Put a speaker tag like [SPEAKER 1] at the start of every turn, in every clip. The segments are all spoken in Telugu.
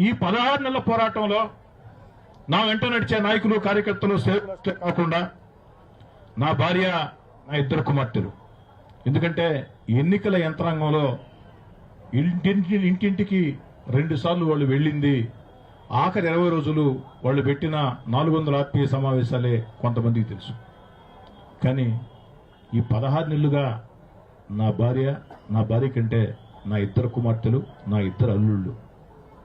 [SPEAKER 1] ఈ 16 నెలల పోరాటంలో నా వెంట నడిచే నాయకులు కార్యకర్తలు సేవకులే కాకుండా నా భార్య, నా 2 కుమార్తెలు. ఎందుకంటే ఎన్నికల యంత్రాంగంలో ఇంటింటికి 2 సార్లు వాళ్ళు వెళ్ళింది. ఆఖరి 20 రోజులు వాళ్ళు పెట్టిన 400 ఆత్మీయ సమావేశాలే కొంతమందికి తెలుసు. కానీ ఈ 16 నెలలుగా నా భార్య కంటే నా 2 కుమార్తెలు, నా 2 అల్లుళ్ళు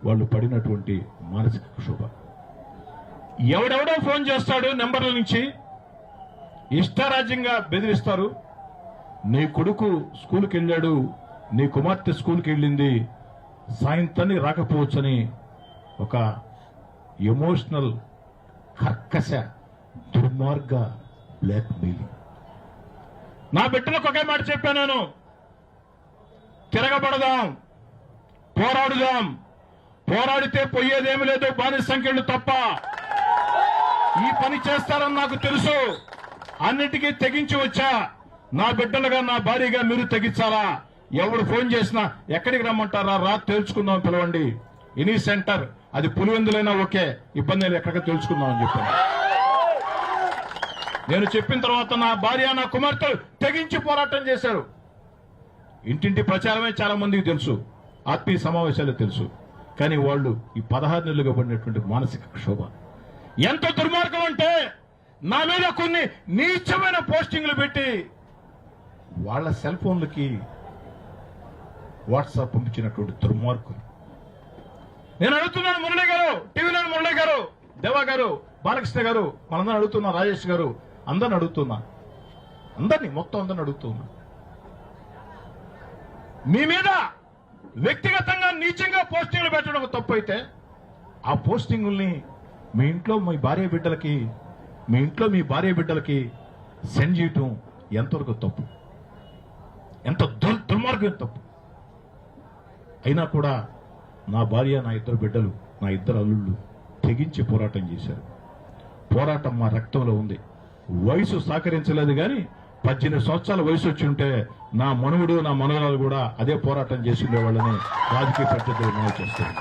[SPEAKER 1] వాళ్ళు పడినటువంటి మానసిక క్షోభ. ఎవడెవడో ఫోన్ చేస్తాడు నెంబర్ల నుంచి, ఇష్టారాజ్యంగా బెదిరిస్తారు. నీ కొడుకు స్కూల్కి వెళ్ళాడు, నీ కుమార్తె స్కూల్కి వెళ్ళింది, సాయంత్రాన్ని రాకపోవచ్చని ఒక ఎమోషనల్ కర్కశ దుర్మార్గ బ్లాక్ మెయిలింగ్. నా బిడ్డలకు ఒకే మాట చెప్పాను నేను, తిరగబడదాం, పోరాడుదాం. పోరాడితే పోయేదేమి లేదు, బానిస సంఖ్యలు తప్ప. ఈ పని చేస్తారని నాకు తెలుసు. అన్నిటికీ తెగించి వచ్చా. నా బిడ్డలుగా, నా భార్యగా మీరు తెగించాలా? ఎవడు ఫోన్ చేసినా ఎక్కడికి రమ్మంటారా, రా తేల్చుకుందాం, పిలవండి. ఎనీ సెంటర్, అది పులివెందులైనా ఓకే, ఇబ్బంది లేదు, ఎక్కడికి తేల్చుకుందాం అని చెప్పాను. నేను చెప్పిన తర్వాత నా భార్య, నా కుమార్తెలు తెగించి పోరాటం చేశారు. ఇంటింటి ప్రచారమే చాలా మందికి తెలుసు, ఆత్మీయ సమావేశాలు తెలుసు. కానీ వాళ్ళు ఈ 16 నెలలుగా పడినటువంటి మానసిక క్షోభ ఎంత దుర్మార్గం అంటే, నా మీద కొన్ని నీచమైన పోస్టింగ్లు పెట్టి వాళ్ళ సెల్ ఫోన్లకి వాట్సాప్ పంపించినటువంటి దుర్మార్గులు. నేను అడుగుతున్నాను, మురళి గారు, టీవీలో మురళి గారు, దేవా గారు, బాలకృష్ణ గారు, మనందరం అడుగుతున్నా, రాజేష్ గారు, అందరిని అడుగుతున్నా, మొత్తం అందరిని అడుగుతున్నా, మీ మీద వ్యక్తిగతంగా నీచంగా పోస్టింగ్లు పెట్టడం తప్పు అయితే, ఆ పోస్టింగుల్ని మీ ఇంట్లో మీ భార్య బిడ్డలకి సెండ్ చేయటం ఎంతవరకు తప్పు, ఎంత దుర్మార్గం తప్పు. అయినా కూడా నా భార్య, నా 2 బిడ్డలు, నా 2 అల్లుళ్ళు తెగించి పోరాటం చేశారు. పోరాటం మా రక్తంలో ఉంది. వయసు సహకరించలేదు కానీ 18 సంవత్సరాల వయసు వచ్చి ఉంటే నా మనవుడు, నా మనవరాలు కూడా అదే పోరాటం చేసి ఉండేవాళ్ళని రాజకీయ ప్రత్యర్థులు మనం చేస్తారు.